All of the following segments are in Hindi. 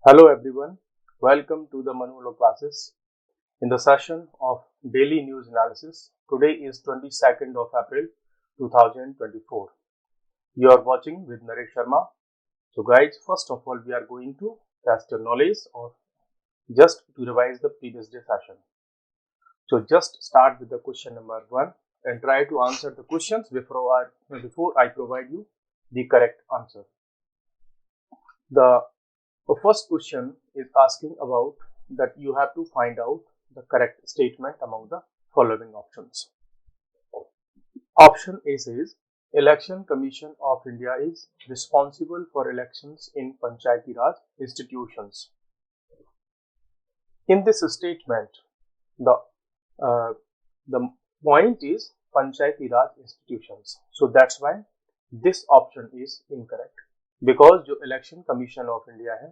Hello everyone, welcome to the Manolo classes. In the session of daily news analysis, today is 22nd of April 2024. You are watching with Naresh Sharma. So guys, first of all, we are going to test your knowledge or just to revise the previous day session. So just start with the question number 1 and try to answer the questions before I provide you the correct answer. The first question is asking about that you have to find out the correct statement among the following options. Option A says, Election Commission of India is responsible for elections in Panchayati Raj institutions. In this statement, the uh, the point is Panchayati Raj institutions. So that's why this option is incorrect. Because जो इलेक्शन कमीशन ऑफ इंडिया है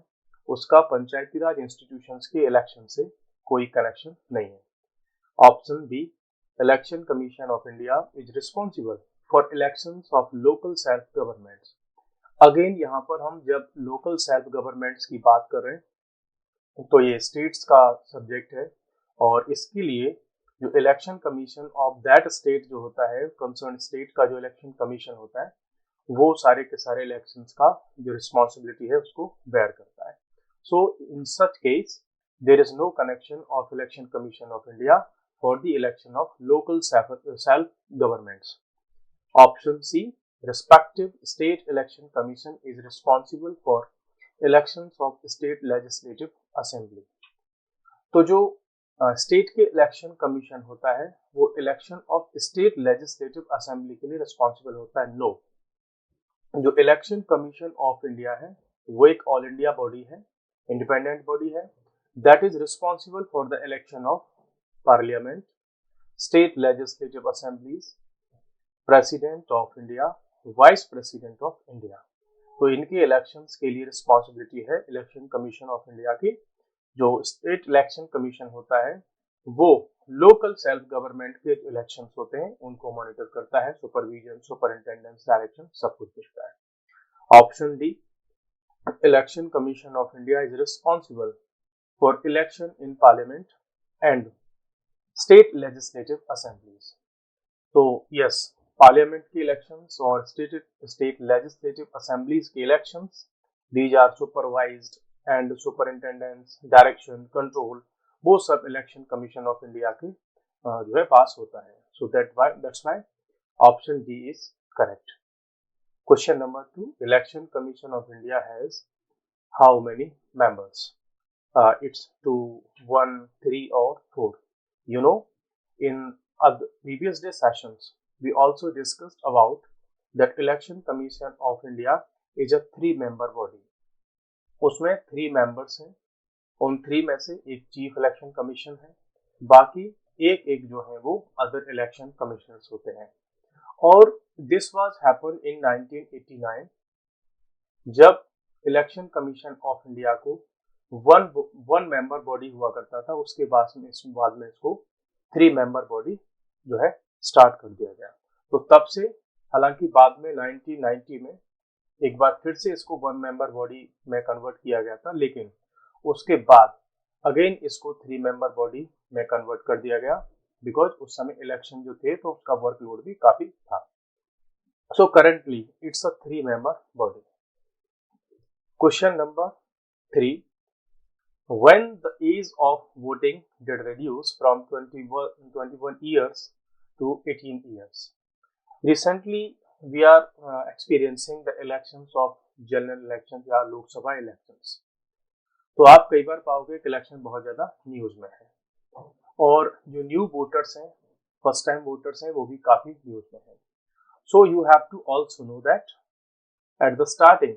उसका पंचायती राज इंस्टीट्यूशंस के इलेक्शन से कोई कनेक्शन नहीं है। Option B, election commission of India is responsible for elections of local self governments. Again यहाँ पर हम जब लोकल सेल्फ गवर्नमेंट्स की बात कर रहे हैं तो ये स्टेट्स का सब्जेक्ट है और इसके लिए जो election commission of that state जो होता है, कंसर्न स्टेट का जो इलेक्शन कमीशन होता है वो सारे के सारे इलेक्शंस का जो रिस्पॉन्सिबिलिटी है उसको बेयर करता है। So in such case there is no connection of election commission of India for the election of local self governments. Option C, respective state election commission is responsible for elections of state legislative assembly। तो जो स्टेट के इलेक्शन कमीशन होता है वो election of state legislative assembly के लिए रिस्पॉन्सिबल होता है। नो, जो इलेक्शन कमीशन ऑफ इंडिया है वो एक ऑल इंडिया बॉडी है, इंडिपेंडेंट बॉडी है, that is responsible for the election of parliament, state legislative assemblies, president of India, vice president of India. तो इनके इलेक्शंस के लिए रिस्पॉन्सिबिलिटी है इलेक्शन कमीशन ऑफ इंडिया की। जो स्टेट इलेक्शन कमीशन होता है वो लोकल सेल्फ गवर्नमेंट के जो इलेक्शंस होते हैं उनको मॉनिटर करता है, सुपरविजन, सुपरिंटेंडेंस, डायरेक्शन सब कुछ देखता है। Option D, election commission of India is responsible for election in parliament and state legislative assemblies. तो यस, पार्लियामेंट के इलेक्शंस और स्टेट लेजिस्लेटिव असेंबलीज के elections, these are supervised and superintendence, direction, control, वो सब इलेक्शन कमीशन ऑफ इंडिया के जो है पास होता है। सो that's why option D is correct. Question number 2, election commission of India has how many members? It's 2, 1, 3 or 4. You know, in other previous day sessions we also discussed about that election commission of India is a 3-member body। उसमें 3 members हैं, उन 3 में से एक चीफ इलेक्शन कमीशन है, बाकी एक जो है वो अदर इलेक्शन कमिश्नर्स होते हैं। और दिस वाज हैपन इन 1989 जब इलेक्शन कमीशन ऑफ इंडिया को वन मेंबर बॉडी हुआ करता था, उसके बाद में इसको 3 मेंबर बॉडी जो है स्टार्ट कर दिया गया। तो तब से, हालांकि बाद में 1990 में एक बार फिर से इसको 1 मेंबर बॉडी में कन्वर्ट किया गया था, लेकिन उसके बाद अगेन इसको 3 मेंबर बॉडी में कन्वर्ट कर दिया गया बिकॉज उस समय इलेक्शन जो थे तो उसका वर्कलोड भी काफी था। So currently it's a 3 member body. Question number 3, when the age of voting did reduce from 21 years to 18 years? Recently we are experiencing the elections of general elections या लोकसभा elections। तो आप कई बार पाओगे कि इलेक्शन बहुत ज्यादा न्यूज में है और जो न्यू वोटर्स हैं, फर्स्ट टाइम वोटर्स हैं, वो भी काफी न्यूज में है। So you have to also know that at the starting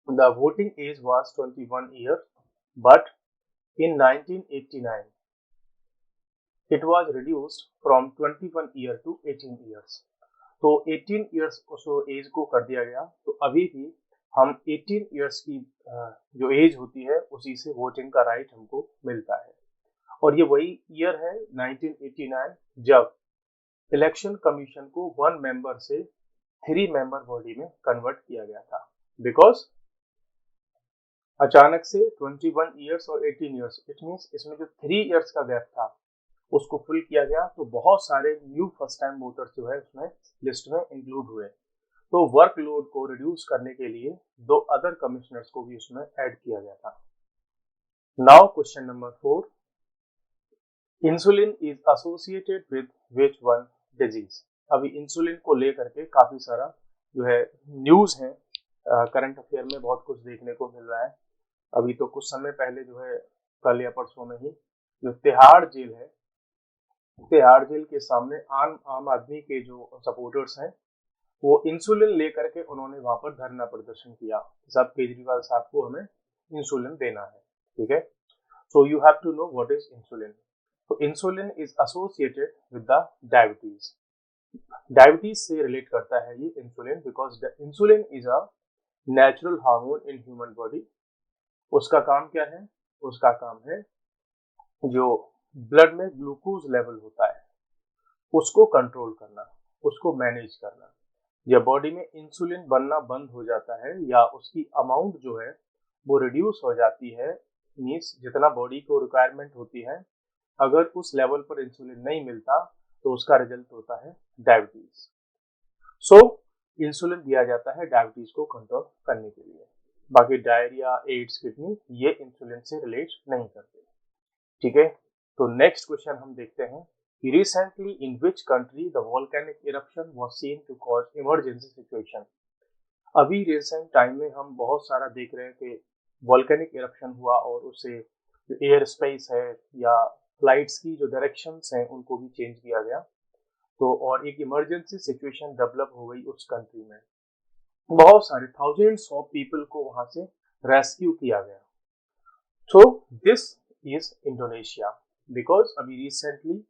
the voting age was 21 year, but in 1989 it was reduced from 21 year to 18 years। तो 18 years उसको एज को कर दिया गया। तो अभी भी हम 18 इयर्स की जो एज होती है उसी से वोटिंग का राइट हमको मिलता है। और ये वही ईयर है 1989 जब इलेक्शन कमीशन को 1 मेंबर से 3 मेंबर बॉडी में कन्वर्ट किया गया था। बिकॉज अचानक से 21 ईयर्स और 18 ईयर्स, इट मीन्स इसमें जो 3 ईयर्स का गैप था उसको फुल किया गया, तो बहुत सारे न्यू फर्स्ट टाइम वोटर्स जो है उसमें लिस्ट में इंक्लूड हुए। तो वर्कलोड को रिड्यूस करने के लिए 2 अदर कमिश्नर्स को भी उसमें ऐड किया गया था। Now question number 4, insulin is associated with which one disease. अभी इंसुलिन को लेकर के काफी सारा जो है न्यूज है, करंट अफेयर में बहुत कुछ देखने को मिल रहा है। अभी तो कुछ समय पहले जो है, कल या परसों में ही, जो तिहाड़ जेल है, तिहाड़ जेल के सामने आम आदमी के जो सपोर्टर्स हैं वो इंसुलिन लेकर के उन्होंने वहां पर धरना प्रदर्शन किया। साहब केजरीवाल साहब को हमें इंसुलिन देना है, ठीक है। So you have to know what is insulin. तो insulin is associated with the diabetes. Diabetes से रिलेट करता है ये insulin, because insulin is a natural hormone in human body. उसका काम क्या है? उसका काम है जो ब्लड में ग्लूकोज लेवल होता है उसको कंट्रोल करना, उसको मैनेज करना। जब बॉडी में इंसुलिन बनना बंद हो जाता है या उसकी अमाउंट जो है वो रिड्यूस हो जाती है, मीन्स जितना बॉडी को रिक्वायरमेंट होती है, अगर उस लेवल पर इंसुलिन नहीं मिलता तो उसका रिजल्ट होता है डायबिटीज। सो इंसुलिन दिया जाता है डायबिटीज को कंट्रोल करने के लिए। बाकी डायरिया, एड्स, किडनी ये इंसुलिन से रिलेट नहीं करते, ठीक है। तो नेक्स्ट क्वेश्चन हम देखते हैं कि recently in which country the volcanic eruption was seen to cause emergency situation. अभी रिसेंट टाइम में हम बहुत सारा देख रहे हैं कि वोल्केनिक इरप्शन हुआ और उससे जो एयर स्पेस है या फ्लाइट्स की जो डायरेक्शंस हैं उनको भी चेंज किया गया। तो और एक इमरजेंसी सिचुएशन डेवलप हो गई उस कंट्री में, बहुत सारे थाउजेंड्स ऑफ पीपल को वहां से रेस्क्यू किया गया। So this is Indonesia, because अभी रिसेंटली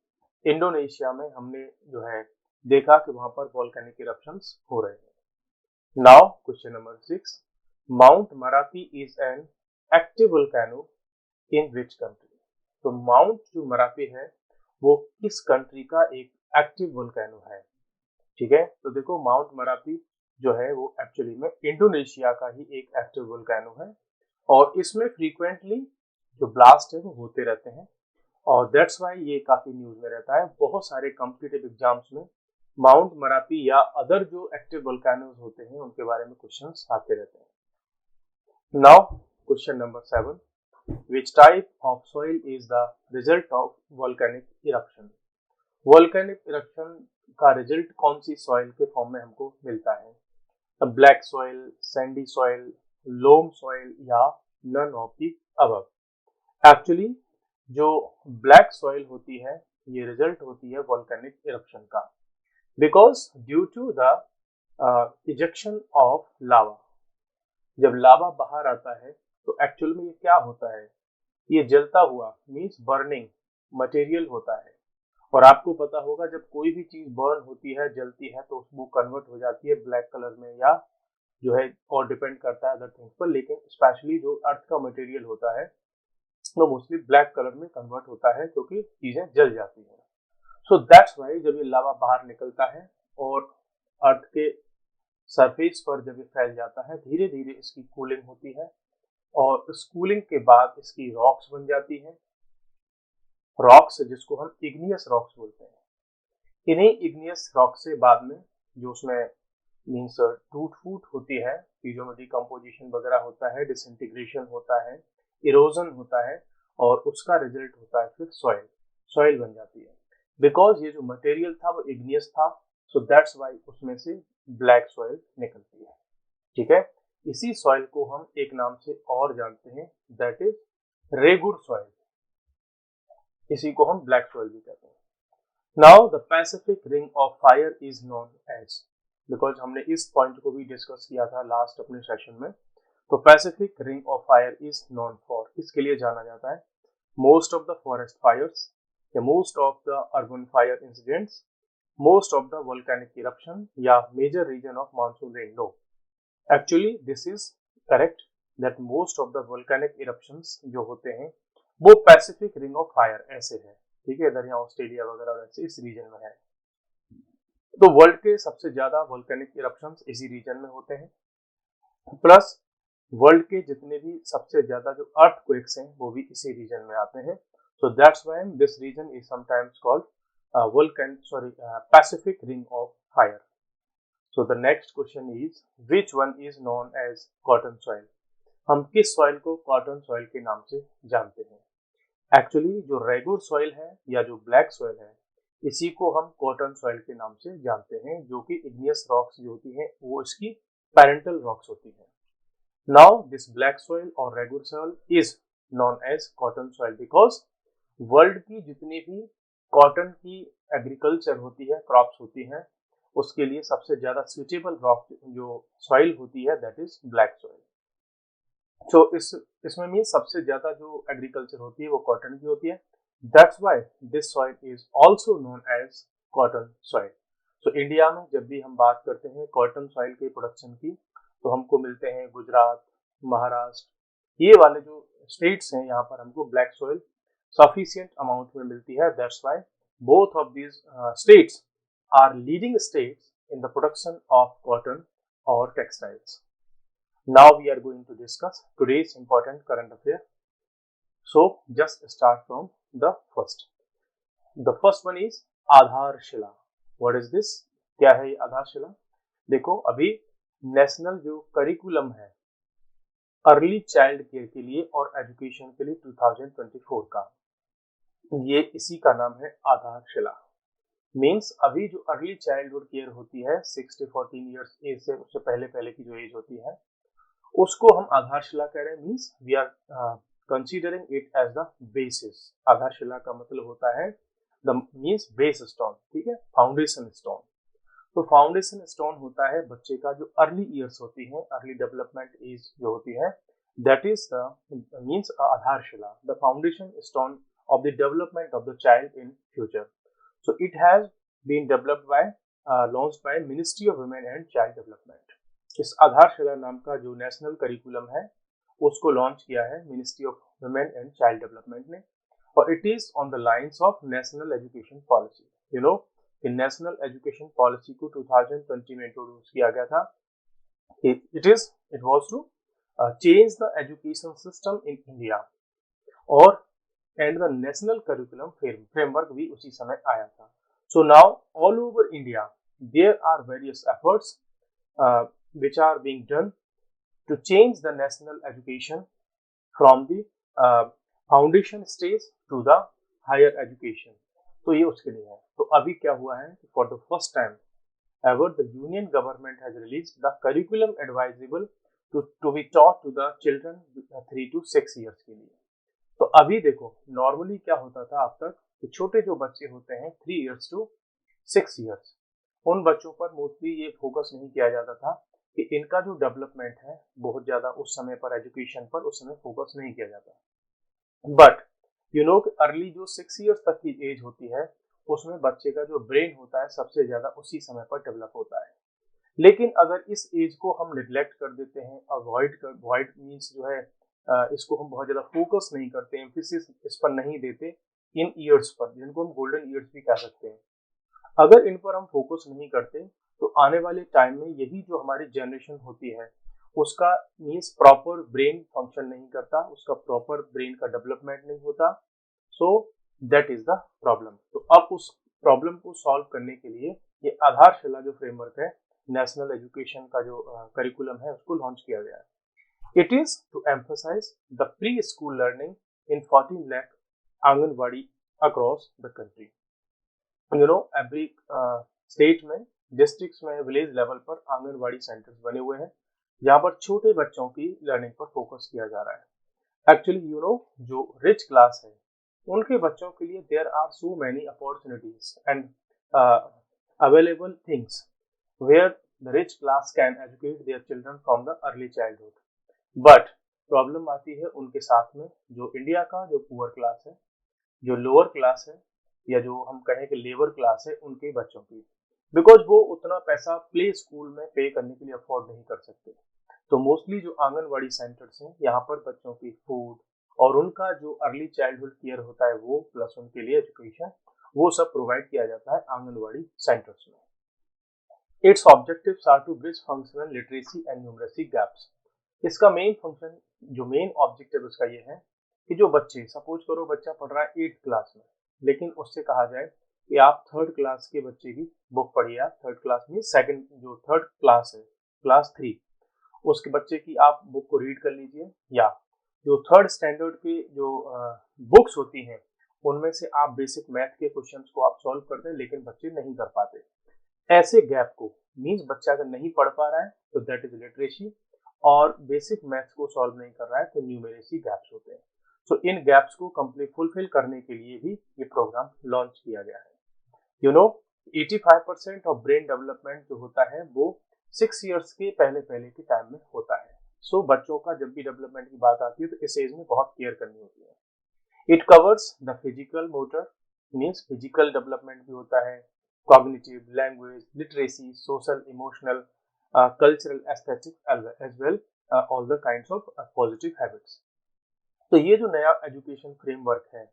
इंडोनेशिया में हमने जो है देखा कि वहां पर वोल्केनिक इरप्शंस हो रहे हैं। Now question number 6, mount Marapi is an active volcano in which country. तो माउंट जो मरापी है वो किस कंट्री का एक एक्टिव वोल्केनो है, ठीक है। तो देखो माउंट मरापी जो है वो एक्चुअली में इंडोनेशिया का ही एक एक्टिव वोल्केनो है और इसमें फ्रीक्वेंटली जो ब्लास्ट है वो होते रहते हैं और दैट्स वाई ये काफी न्यूज में रहता है। बहुत सारे कॉम्पिटिटिव एग्जाम्स में माउंट मरापी या अदर जो एक्टिव वोल्केनोज होते हैं उनके बारे में क्वेश्चंस आते रहते हैं। Now question number 7, which type of soil is the result of volcanic eruption। Volcanic eruption का रिजल्ट कौन सी सॉइल के फॉर्म में हमको मिलता है? Black soil, sandy soil, loam soil या none of the above. Actually जो ब्लैक सॉइल होती है ये रिजल्ट होती है वोल्केनिक इरप्शन का, because due to the ejection of lava. जब लावा बाहर आता है तो एक्चुअल में ये क्या होता है, ये जलता हुआ मीन्स बर्निंग मटेरियल होता है। और आपको पता होगा जब कोई भी चीज बर्न होती है, जलती है, तो वो कन्वर्ट हो जाती है ब्लैक कलर में या जो है, और डिपेंड करता है अदर थिंग्स पर, लेकिन स्पेशली जो अर्थ का मटेरियल होता है वो मोस्टली ब्लैक कलर में कन्वर्ट होता है क्योंकि चीजें जल जाती हैं। सो दैट्स वाई जब ये लावा बाहर निकलता है और अर्थ के सरफेस पर जब ये फैल जाता है, धीरे धीरे इसकी कूलिंग होती है और इस कूलिंग के बाद इसकी रॉक्स बन जाती हैं, रॉक्स जिसको हम इग्नियस रॉक्स बोलते हैं। इन्हीं इग्नियस रॉक से बाद में जो उसमें मीन्स टूट फूट होती है, चीजों में डिकम्पोजिशन वगैरह होता है, डिसइंटीग्रेशन होता है, इरोजन होता है और उसका रिजल्ट होता है फिर सॉइल, सॉइल बन जाती है। बिकॉज ये जो मटेरियल था वो इग्नियस था, सो दैट्स वाई उसमें से ब्लैक सॉइल निकलती है, ठीक है। इसी सॉइल को हम एक नाम से और जानते हैं, दैट इज रेगुर सॉइल, इसी को हम ब्लैक सॉइल भी कहते हैं। Now the Pacific ring of fire is known as, because हमने इस पॉइंट को भी डिस्कस किया था लास्ट अपने सेशन में। तो Pacific ring of fire is known for, इसके लिए जाना जाता है most of the forest fires, या most of the urban fire incidents, most of the volcanic eruption या major reason of monsoon rainfall. Actually this is correct that most of the volcanic eruptions जो होते हैं वो पैसिफिक रिंग ऑफ फायर ऐसे है, ठीक है, इधर यहाँ ऑस्ट्रेलिया वगैरह और ऐसे इस रीजन में है। तो वर्ल्ड के सबसे ज्यादा वोल्केनिक इरप्शंस इसी रीजन में होते हैं। प्लस वर्ल्ड के जितने भी सबसे ज्यादा जो अर्थक्वेक्स हैं वो भी इसी रीजन में आते हैं. So that's why this region is sometimes called Pacific ring of fire. So the next question is which one is known as cotton soil. हम किस सॉइल को कॉटन सॉइल के नाम से जानते हैं? एक्चुअली जो रेगुलर सॉइल है या जो ब्लैक सॉइल है, इसी को हम कॉटन सॉइल के नाम से जानते हैं, जो कि इग्नियस रॉक्स जो होती हैं वो इसकी पैरेंटल रॉक्स होती हैं. नाउ दिस ब्लैक सॉइल और regular soil is known as cotton soil because world की जितनी भी कॉटन की एग्रीकल्चर होती है, क्रॉप्स होती हैं, उसके लिए सबसे ज्यादा सुटेबल रॉक जो सॉइल होती है दैट इज ब्लैक सॉइल. तो इसमें मीन सबसे ज्यादा जो एग्रीकल्चर होती है वो कॉटन की होती है. That's why this soil is also known as cotton soil. तो इंडिया में जब भी हम बात करते हैं कॉटन सॉइल के प्रोडक्शन की, तो हमको मिलते हैं गुजरात, महाराष्ट्र, ये वाले जो स्टेट्स हैं, यहाँ पर हमको ब्लैक सॉइल सफिशिएंट अमाउंट में मिलती है. That's why both of these states are leading states in the production of cotton और textiles. Now we are going to discuss today's important current affair. So just start from the first. The first one is आधारशिला. What is this? क्या है ये आधारशिला? देखो अभी नेशनल जो करिकुलम है अर्ली चाइल्ड केयर के लिए और एजुकेशन के लिए 2024 का, ये इसी का नाम है आधारशिला. मीन्स अभी जो अर्ली चाइल्डहुड केयर होती है 6 से 14 ईयर्स एज से, उससे पहले पहले की जो एज होती है, उसको हम आधारशिला कह रहे हैं. Means we are considering it as the basis. Aadharshila का मतलब होता है द मीन्स बेस स्टोन, ठीक है, फाउंडेशन स्टोन. तो फाउंडेशन स्टोन होता है बच्चे का जो अर्ली ईयर्स होती है, अर्ली डेवलपमेंट एज जो होती है, that is the means Aadharshila, the foundation stone of the development of the child in future. So it has been developed by launched by ministry of women and child development. इस आधारशिला नाम का जो नेशनल करिकुलम है उसको लॉन्च किया है ministry of women and child development ने, और it is on the lines of national education policy. You know कि नेशनल एजुकेशन पॉलिसी को 2020 में इंट्रोड्यूस किया गया था. It was to change the education system in India, और and the national curriculum framework भी उसी समय आया था. So now all over India there are various efforts which are being done to change the national education from the foundation stage to the higher education. तो ये उसके लिए है. तो अभी क्या हुआ है, for the first time ever the union government has released the curriculum advisable to be taught to the children 3 to 6 years के लिए. तो अभी देखो नॉर्मली क्या होता था अब तक कि छोटे जो बच्चे होते हैं 3 years to 6 years, उन बच्चों पर मोस्टली ये फोकस नहीं किया जाता था कि इनका जो डेवलपमेंट है बहुत ज्यादा उस समय पर एजुकेशन पर उस समय फोकस नहीं किया जाता. बट यू नो अर्ली जो 6 ईयर्स तक की एज होती है उसमें बच्चे का जो ब्रेन होता है सबसे ज्यादा उसी समय पर डेवलप होता है. लेकिन अगर इस एज को हम निग्लेक्ट कर देते हैं, अवॉइड मीन्स जो है इसको हम बहुत ज्यादा फोकस नहीं करते, एम्फेसिस इस पर नहीं देते, इन ईयर्स पर जिनको हम गोल्डन ईयर्स भी कह सकते हैं, अगर इन पर हम फोकस नहीं करते तो आने वाले टाइम में यही जो हमारी जनरेशन होती है उसका मीन्स प्रॉपर ब्रेन फंक्शन नहीं करता, उसका प्रॉपर ब्रेन का डेवलपमेंट नहीं होता. So that is the problem. तो अब उस प्रॉब्लम को सॉल्व करने के लिए ये आधारशिला जो फ्रेमवर्क है नेशनल एजुकेशन का जो करिकुलम है उसको लॉन्च किया गया है. It is to emphasise the pre school learning in 14 lakh anganwadi across the country. You know every state में, डिस्ट्रिक्ट्स में, विलेज लेवल पर आंगनवाड़ी सेंटर्स बने हुए हैं जहाँ पर छोटे बच्चों की लर्निंग पर फोकस किया जा रहा है. एक्चुअली यू नो जो रिच क्लास है उनके बच्चों के लिए there are so many opportunities and available things where the rich class can educate their children from the early childhood. But problem आती है उनके साथ में जो इंडिया का जो पुअर क्लास है, जो लोअर क्लास है, या जो हम कहें कि लेबर क्लास है, उनके बच्चों की, बिकॉज वो उतना पैसा प्ले स्कूल में पे करने के लिए अफोर्ड नहीं कर सकते. तो मोस्टली जो आंगनवाड़ी सेंटर्स हैं यहाँ पर बच्चों की फूड और उनका जो अर्ली चाइल्डहुड केयर होता है वो प्लस उनके लिए एजुकेशन, वो सब प्रोवाइड किया जाता है आंगनवाड़ी सेंटर्स में. Its objectives are to bridge functional literacy and numeracy gaps. इसका मेन फंक्शन, जो मेन ऑब्जेक्टिव उसका ये है कि जो बच्चे, सपोज करो बच्चा पढ़ रहा है 8th क्लास में, लेकिन उससे कहा जाए कि आप 3rd क्लास के बच्चे की बुक पढ़िए, आप 3rd क्लास में सेकंड जो 3rd क्लास है, क्लास 3, उसके बच्चे की आप बुक को रीड कर लीजिए, या जो 3rd स्टैंडर्ड के जो बुक्स होती हैं उनमें से आप बेसिक मैथ के क्वेश्चंस को आप सॉल्व कर दें, लेकिन बच्चे नहीं कर पाते। ऐसे गैप को, मीन्स बच्चा अगर नहीं पढ़ पा रहा है तो दैट इज लिटरेसी, और बेसिक मैथ्स को सॉल्व नहीं कर रहा है तो न्यूमेरेसी गैप्स होते हैं। सो इन गैप्स को कंप्लीट फुलफिल करने के लिए भी ये प्रोग्राम लॉन्च किया गया है। You know 85% of brain development जो होता है वो 6 इयर्स के पहले पहले के टाइम में होता है। सो बच्चों का जब भी डेवलपमेंट की बात आती है तो इस एज में बहुत केयर करनी होती है। It covers the physical motor, means physical development भी होता है, cognitive, language, literacy, social, emotional, cultural, aesthetic, as well all the kinds of positive habits. तो ये जो नया एजुकेशन फ्रेमवर्क है,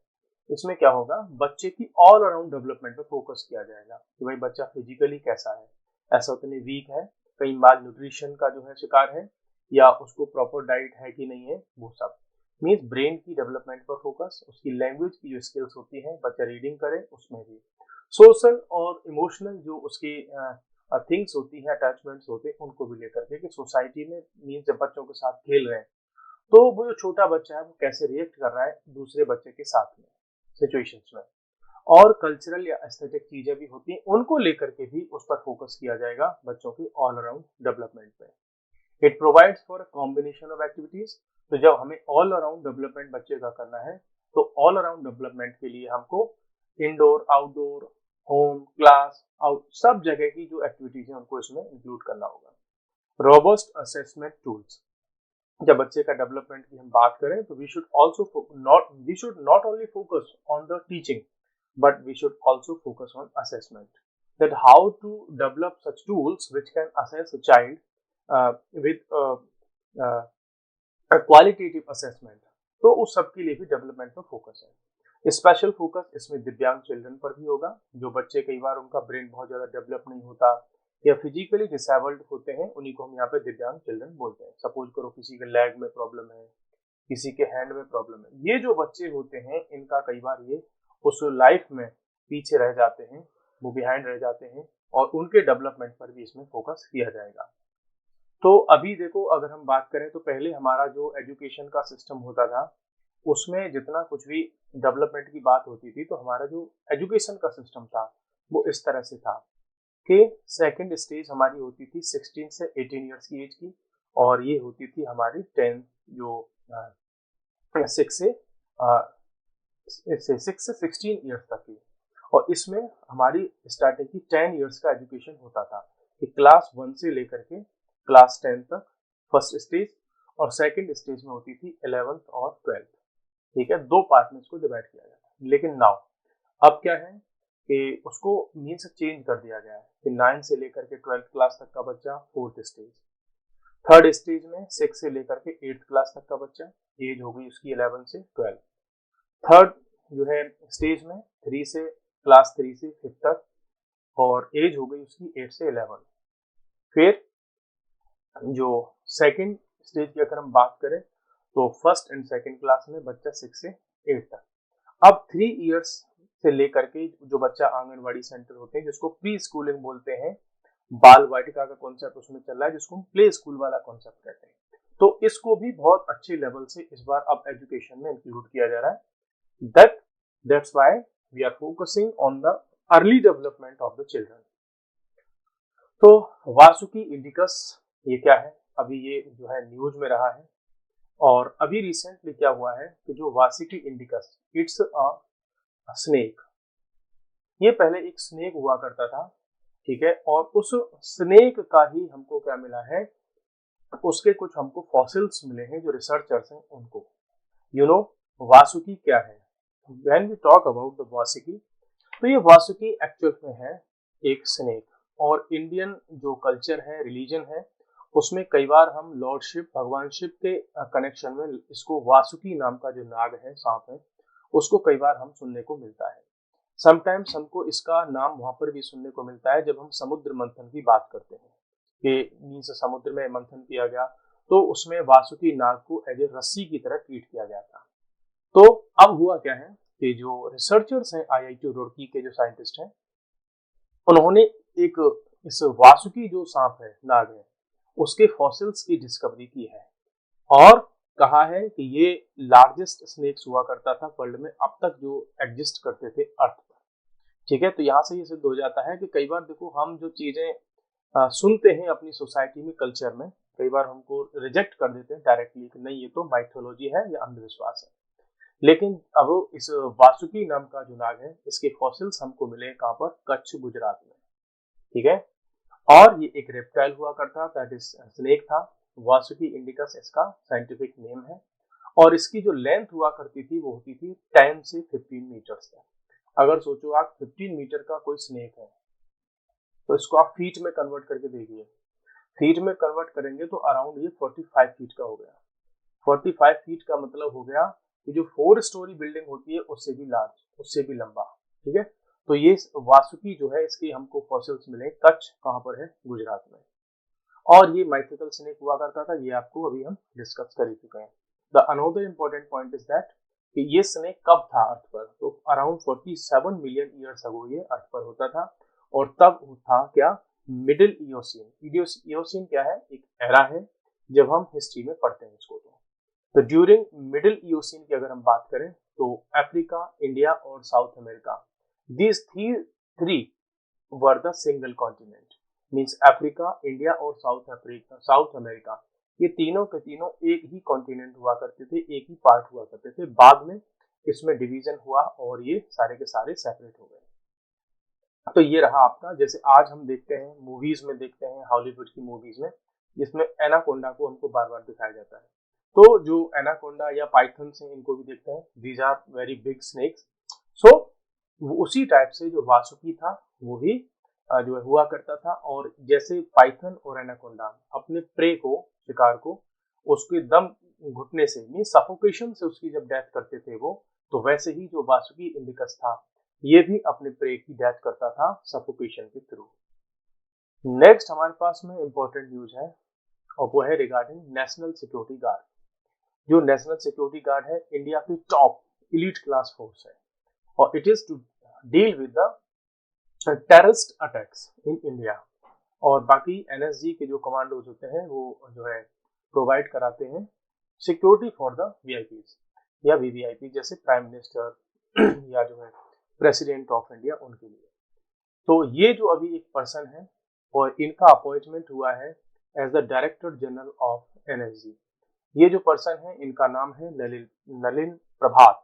इसमें क्या होगा, बच्चे की ऑल अराउंड डेवलपमेंट पे फोकस किया जाएगा कि भाई बच्चा फिजिकली कैसा है, ऐसा उतने वीक है, कहीं माल न्यूट्रिशन का जो है शिकार है, या उसको प्रॉपर डाइट है कि नहीं है, वो सब मीन्स ब्रेन की डेवलपमेंट पर फोकस, उसकी लैंग्वेज की जो स्किल्स होती है, बच्चा रीडिंग करे उसमें भी, सोशल और इमोशनल जो उसकी थिंग्स होती है, अटैचमेंट्स होते हैं, उनको भी लेकर के कि सोसाइटी में मीन्स जब बच्चों के साथ खेल रहे हैं तो वो जो छोटा बच्चा है वो कैसे रिएक्ट कर रहा है दूसरे बच्चे के साथ में सिचुएशंस में, और कल्चरल या एस्थेटिक चीजें भी होती हैं, उनको लेकर के भी उस पर फोकस किया जाएगा बच्चों की ऑल अराउंड डेवलपमेंट पे। It provides for a combination of activities. तो जब हमें ऑल अराउंड डेवलपमेंट बच्चे का करना है तो ऑल अराउंड डेवलपमेंट के लिए हमको indoor, outdoor, home, class, out, सब जगह की जो एक्टिविटीज है उनको इसमें इंक्लूड करना होगा। रोबस्ट असेसमेंट टूल्स, जब बच्चे का डेवलपमेंट की हम बात करें तो we should not only focus on the teaching, but we should also focus on assessment, that how to develop such tools which can assess a child with uh, a qualitative assessment। तो उस सब के लिए भी डेवलपमेंट पर फोकस है। स्पेशल फोकस इसमें दिव्यांग चिल्ड्रन पर भी होगा, जो बच्चे कई बार उनका ब्रेन बहुत ज्यादा डेवलप नहीं होता या फिजिकली डिसेबल्ड होते हैं, उन्हीं को हम यहाँ पे दिव्यांग चिल्ड्रन बोलते हैं। सपोज करो किसी के लेग में प्रॉब्लम है, किसी के हैंड में प्रॉब्लम है, ये जो बच्चे होते हैं इनका कई बार ये उस लाइफ में पीछे रह जाते हैं, वो बिहाइंड रह जाते हैं, और उनके डेवलपमेंट पर भी इसमें फोकस किया जाएगा। तो अभी देखो, अगर हम बात करें तो पहले हमारा जो एजुकेशन का सिस्टम होता था उसमें जितना कुछ भी डेवलपमेंट की बात होती थी तो हमारा जो एजुकेशन का सिस्टम था वो इस तरह से था कि सेकंड स्टेज हमारी होती थी 16 से 18 इयर्स की एज की, और ये होती थी हमारी 10 जो 6 से 16 इयर्स तक की, और इसमें हमारी स्टार्टिंग की 10 इयर्स का एजुकेशन होता था कि क्लास 1 से लेकर के क्लास 10 तक फर्स्ट स्टेज, और सेकंड स्टेज में होती थी 11th और 12th। ठीक है, दो पार्ट में इसको डिवाइड किया जाता है। लेकिन नाउ अब क्या है कि उसको मीन्स चेंज कर दिया गया है कि 9 से लेकर के 12th क्लास तक का बच्चा 4th स्टेज, थर्ड स्टेज में 6 से लेकर के 8th क्लास तक का बच्चा, एज हो गई उसकी 11 से 12, थर्ड जो है स्टेज में 3 से क्लास 3 से 5th तक, और एज हो गई उसकी 8 से 11। फिर जो सेकंड स्टेज की अगर हम बात करें तो फर्स्ट एंड सेकंड क्लास में बच्चा 6 से 8 तक। अब 3 इयर्स से लेकर के जो बच्चा आंगनवाड़ी सेंटर होते हैं, जिसको प्री स्कूलिंग बोलते हैं, बाल वाटिका का कॉन्सेप्ट उसमें चल रहा है, जिसको हम प्ले स्कूल वाला कॉन्सेप्ट कहते हैं, तो इसको भी बहुत अच्छे लेवल से इस बार अब एजुकेशन में इंक्लूड किया जा रहा है। That's why we are focusing on the early development of the children। तो वासुकी इंडिकस ये क्या है, अभी ये जो है न्यूज में रहा है, और अभी रिसेंटली क्या हुआ है कि जो Vasuki indicus, it's a snake, ये पहले एक स्नेक हुआ करता था, ठीक है, और उस स्नेक का ही हमको क्या मिला है, उसके कुछ हमको फॉसिल्स मिले हैं जो रिसर्चर्स हैं उनको। यू नो वासुकी क्या है, when we talk about the Vasuki, तो ये वासुकी एक्चुअल में है एक स्नेक, और इंडियन जो कल्चर है, रिलीजन है, उसमें कई बार हम लॉर्ड शिव, भगवान शिव के कनेक्शन में इसको वासुकी नाम का जो नाग है, सांप है, उसको कई बार हम सुनने को मिलता है। समटाइम्स हमको इसका नाम वहां पर भी सुनने को मिलता है जब हम समुद्र मंथन की बात करते हैं कि मीन्स समुद्र में मंथन किया गया तो उसमें वासुकी नाग को एज ए रस्सी की तरह ट्रीट किया गया था। तो अब हुआ क्या है कि जो रिसर्चर्स हैं आईआईटी रुड़की के जो साइंटिस्ट हैं, उन्होंने एक इस वासुकी जो सांप है, नाग है, उसके फॉसिल्स की डिस्कवरी की है और कहा है कि ये लार्जेस्ट स्नेक्स हुआ करता था वर्ल्ड में अब तक जो एग्जिस्ट करते थे अर्थ पर। ठीक है, तो यहाँ से ये सिद्ध हो जाता है कि कई बार देखो हम जो चीजें सुनते हैं अपनी सोसाइटी में, कल्चर में, कई बार हमको रिजेक्ट कर देते हैं डायरेक्टली कि नहीं ये तो माइथोलॉजी है या अंधविश्वास है। लेकिन अब इस वासुकी नाम का जो नाग है, इसके फॉसिल्स हमको मिले कहाँ पर, कच्छ, गुजरात में। ठीक है, और ये एक रेप्टाइल हुआ करता, दैट इज स्नेक था। वासुकी इंडिकस इसका साइंटिफिक नेम है और इसकी जो लेंथ हुआ करती थी वो होती थी 10 से 15 मीटर्स तक। अगर सोचो आप 15 मीटर का कोई स्नेक है तो इसको आप फीट में कन्वर्ट करके देखिए। फीट में कन्वर्ट करेंगे तो अराउंड ये 45 फीट का हो गया। 45 फीट का मतलब हो गया कि जो 4 स्टोरी बिल्डिंग होती है उससे भी लार्ज, उससे भी लंबा। ठीक है, तो ये वासुकी जो है इसके हमको फॉसिल्स मिले कच्छ, कहाँ पर है, गुजरात में। और ये माइथिकल स्नेक हुआ करता था, ये आपको अभी हम डिस्कस कर ही चुके हैं। The another important point is that कि ये स्नेक कब था अर्थ पर, तो अराउंड 47 मिलियन ईयर्स अगो ये अर्थ पर होता था। और तब था क्या, मिडिल इयोसीन। इयोसीन क्या है, एक एरा है जब हम हिस्ट्री में पढ़ते हैं इसको। तो ड्यूरिंग मिडिल इयोसीन की अगर हम बात करें तो अफ्रीका, इंडिया और south America, these three were the single continent. Means Africa, India और साउथ अमेरिका, ये तीनों के तीनों एक ही कॉन्टिनेंट हुआ करते थे, एक ही पार्ट हुआ करते थे। बाद में इसमें डिवीजन हुआ और ये सारे के सारे सेपरेट हो गए। तो ये रहा आपका, जैसे आज हम देखते हैं मूवीज में, देखते हैं हॉलीवुड की मूवीज में, जिसमें एनाकोंडा को हमको बार बार दिखाया जाता है। तो जो एनाकोंडा या पाइथन्स हैं इनको भी देखते हैं, these are very big snakes. So उसी टाइप से जो वासुकी था वो भी जो हुआ करता था। और जैसे पाइथन और एनाकोंडा अपने प्रे को, शिकार को, उसके दम घुटने से, मीन सफोकेशन से उसकी जब डेथ करते थे वो, तो वैसे ही जो वासुकी इंडिकस था ये भी अपने प्रे की डेथ करता था सफोकेशन के थ्रू। नेक्स्ट हमारे पास में इंपॉर्टेंट न्यूज है और वो है रिगार्डिंग नेशनल सिक्योरिटी गार्ड। जो नेशनल सिक्योरिटी गार्ड है इंडिया की टॉप इलीट क्लास फोर्स है और it is to deal with the terrorist attacks in India. और बाकी एनएसजी के जो कमांडोज होते हैं वो जो है प्रोवाइड कराते हैं सिक्योरिटी फॉर द वीआईपीज या वीवीआईपी, जैसे प्राइम मिनिस्टर या जो है प्रेसिडेंट ऑफ इंडिया, उनके लिए। तो ये जो अभी एक पर्सन है और इनका अपॉइंटमेंट हुआ है as the director general of NSG. ये जो पर्सन है इनका नाम है Nalin Prabhat.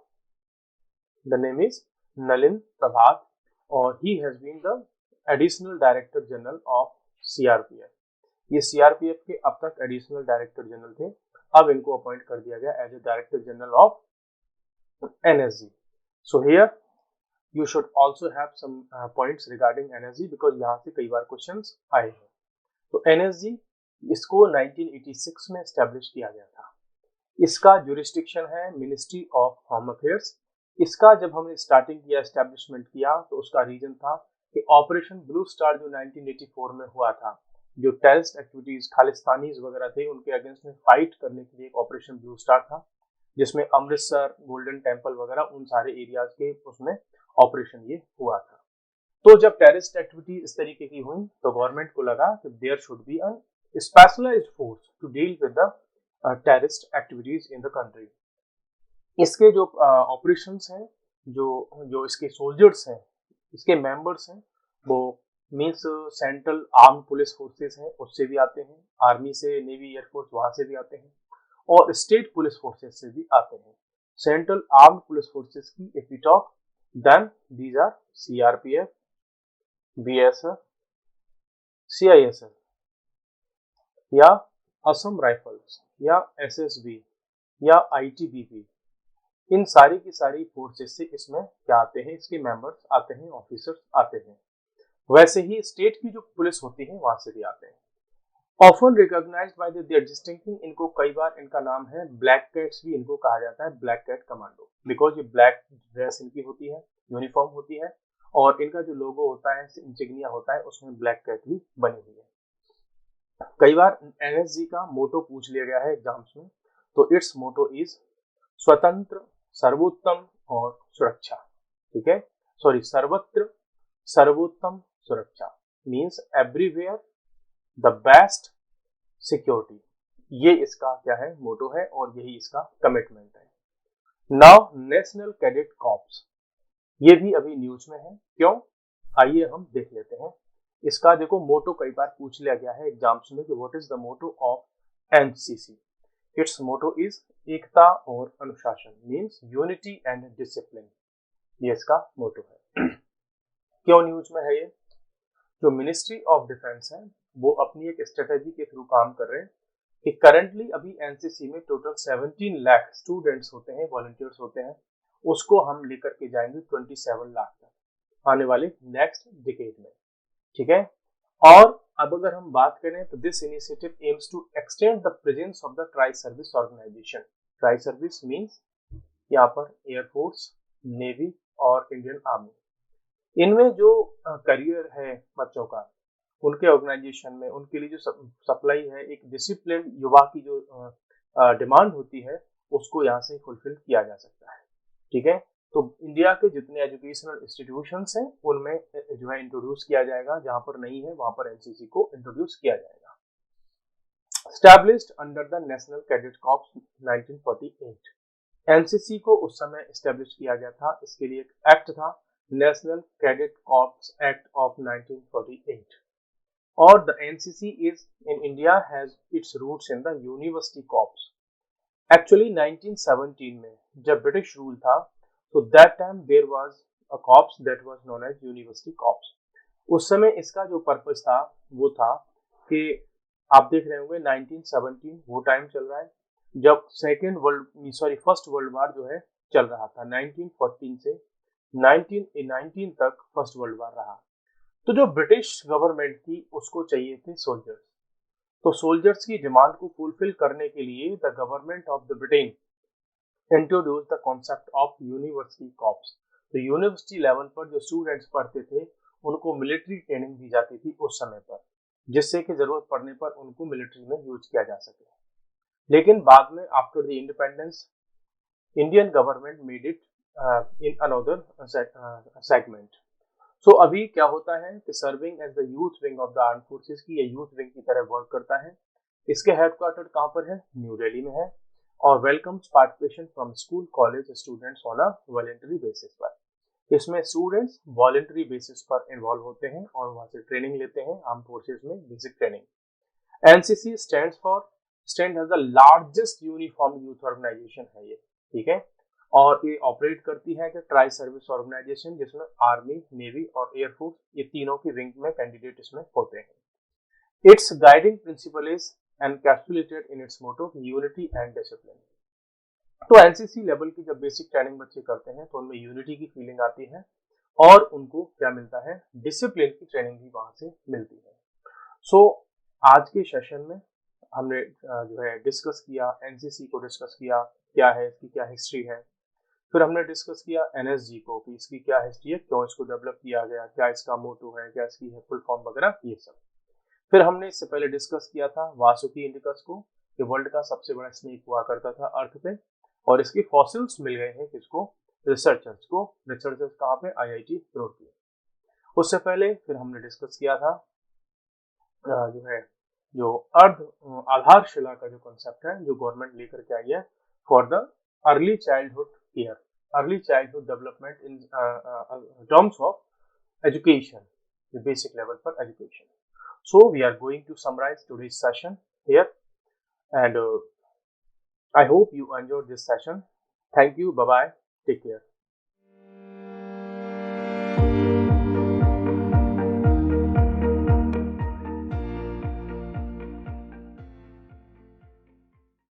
The name is Nalin Prabhat और he has been the additional director general of CRPF. ये सीआरपीएफ के अब तक एडिशनल डायरेक्टर जनरल थे, अब इनको अपॉइंट कर दिया गया as a director general of NSG. So here you should also have some points regarding NSG because यहाँ से कई बार क्वेश्चंस आए हैं। तो NSG इसको 1986 में एस्टेब्लिश किया गया था। इसका जुरिस्डिक्शन है मिनिस्ट्री ऑफ होम अफेयर्स। इसका जब हमने स्टार्टिंग किया, एस्टेब्लिशमेंट किया, तो उसका रीजन था कि ऑपरेशन ब्लू स्टार जो 1984 में हुआ था, जो टेररिस्ट एक्टिविटीज खालिस्तानीज वगैरह थे उनके अगेंस्ट में फाइट करने के लिए एक ऑपरेशन ब्लू स्टार था, जिसमें अमृतसर, गोल्डन टेम्पल वगैरह उन सारे एरियाज के उसमें ऑपरेशन ये हुआ था। तो जब टेररिस्ट एक्टिविटी इस तरीके की हुई तो गवर्नमेंट को लगा कि there should be an specialised force to deal with the terrorist activities in the country. इसके जो ऑपरेशंस हैं, जो इसके सोल्जर्स हैं, इसके मेंबर्स हैं, वो means central arm police forces हैं उससे भी आते हैं, आर्मी से, नेवी, एयरफोर्स वहां से भी आते हैं और स्टेट पुलिस फोर्सेस से भी आते हैं। सेंट्रल आर्म पुलिस फोर्सेस की if we talk, then these are CRPF, BSF, CISF या असम राइफल्स या SSB या ITBP। इन सारी की सारी फोर्सेस से इसमें क्या आते हैं, इसके मेंबर्स आते हैं, ऑफिसर्स आते हैं। वैसे ही स्टेट की जो पुलिस होती है वहां से भी आते हैं। ऑफन रिकॉग्नाइज्ड बाय देयर डिस्टिंक्टिंग, इनको कई बार इनका नाम है ब्लैक कैट्स भी इनको कहा जाता है, ब्लैक कैट कमांडो, बिकॉज ये ब्लैक ड्रेस इनकी होती है, यूनिफॉर्म होती है और इनका जो लोगो होता है, इंसिग्निया होता है, उसमें ब्लैक कैट भी बनी हुई है। कई बार एनएसजी का मोटो पूछ लिया गया है एग्जाम्स में, तो इट्स मोटो इज स्वतंत्र, सर्वोत्तम और सुरक्षा। ठीक है, सॉरी, सर्वत्र सर्वोत्तम सुरक्षा means everywhere the best security. ये इसका क्या है, मोटो है, और यही इसका कमिटमेंट है। नाउ नेशनल कैडेट कॉर्प्स, ये भी अभी न्यूज में है, क्यों, आइए हम देख लेते हैं। इसका देखो मोटो कई बार पूछ लिया गया है एग्जाम्स में कि what is the motto of NCC. Its motto is एकता और अनुशासन मींस यूनिटी एंड डिसिप्लिन, ये इसका मोटो है। क्यों न्यूज में है ये, जो मिनिस्ट्री ऑफ डिफेंस है वो अपनी एक स्ट्रेटेजी के थ्रू काम कर रहे हैं कि करंटली अभी एनसीसी में टोटल 17 लाख स्टूडेंट्स होते हैं, वॉलंटियर्स होते हैं, उसको हम लेकर के जाएंगे 27 लाख तक आने वाले नेक्स्ट डिकेड में। ठीक है, और अब अगर हम बात करें तो this initiative aims to extend the presence of the tri service organisation. Tri service means यहाँ पर एयरफोर्स, नेवी और इंडियन आर्मी, इनमें जो करियर है बच्चों का, उनके ऑर्गेनाइजेशन में उनके लिए जो सप्लाई है, एक डिसिप्लिन युवा की जो डिमांड होती है, उसको यहाँ से फुलफिल किया जा सकता है। ठीक है, तो इंडिया के जितने एजुकेशनल इंस्टीट्यूशंस हैं उनमें जो है इंट्रोड्यूस किया जाएगा, जहां पर नहीं है वहां पर एनसीसी को इंट्रोड्यूस किया जाएगा। Established under the national cadet corps 1948, NCC को उस समय एस्टैब्लिश किया गया था, इसके लिए एक एक्ट था, national cadet corps act of 1948। और the NCC is in India has its roots in the university corps. Actually 1917 में जब ब्रिटिश रूल था, so that time there was a corps that was known as university corps। उस समय इसका जो पर्पस था वो था कि आप देख रहे होंगे 1917 वो टाइम चल रहा है जब फर्स्ट वर्ल्ड वार जो है चल रहा था। 1914 से 1919 तक फर्स्ट वर्ल्ड वार रहा। तो जो ब्रिटिश गवर्नमेंट थी उसको चाहिए थे सोल्जर्स, तो सोल्जर्स की डिमांड को फुलफिल करने के लिए the government of the Britain introduce the concept of university corps. तो यूनिवर्सिटी लेवल पर जो स्टूडेंट्स पढ़ते थे उनको मिलिट्री ट्रेनिंग दी जाती थी उस समय पर, जिससे कि जरूरत पड़ने पर उनको मिलिट्री में यूज किया जा सके। लेकिन बाद में after the independence Indian government made it in another segment. So अभी क्या होता है कि serving as the youth wing of the arm forces की, ये यूथ विंग की तरह वर्क करता है। इसके हेडक्वार्टर कहाँ पर है, न्यू दिल्ली में है, और welcomes participation from school college students on a voluntary basis पर। इसमें स्टूडेंट्स वॉलंटरी बेसिस पर इन्वॉल्व होते हैं और वहां से ट्रेनिंग लेते हैं आर्म फोर्सेस में, basic training. NCC stand as the largest uniform youth organisation है ये। ठीक है, और ये ऑपरेट करती है कि ट्राई सर्विस ऑर्गेनाइजेशन, जिसमें आर्मी, नेवी और एयरफोर्स ये तीनों की विंग में कैंडिडेट इसमें होते हैं। Its guiding principle is encapsulated in its motto unity and discipline. तो एनसीसी लेवल की जब बेसिक ट्रेनिंग बच्चे करते हैं तो उनमें यूनिटी की फीलिंग आती है और उनको क्या मिलता है, डिसिप्लिन की ट्रेनिंग भी वहां से मिलती है। सो आज के सेशन में हमने जो है डिस्कस किया, एनसीसी को डिस्कस किया, क्या है इसकी, क्या हिस्ट्री है। फिर हमने डिस्कस किया एनएसजी को कि इसकी क्या हिस्ट्री है, क्यों इसको डेवलप किया गया, क्या इसका मोटो है, क्या इसकी है फुल फॉर्म वगैरह, ये सब। फिर हमने इससे पहले डिस्कस किया था वासुकी इंडिकस को, कि वर्ल्ड का सबसे बड़ा स्नेक हुआ करता था अर्थ पे, और इसके फॉसिल्स मिल गए हैं किसको, रिसर्चर्स को। रिसर्चर्स कहाँ पे, आईआईटी रुड़की। उससे पहले फिर हमने डिस्कस किया था जो है जो अर्ध आधारशिला का जो कॉन्सेप्ट है जो गवर्नमेंट लेकर के आई है for the early childhood care, early childhood development in terms of education, basic level पर education. So we are going to summarize today's session here, and I hope you enjoyed this session. Thank you. Bye bye. Take care.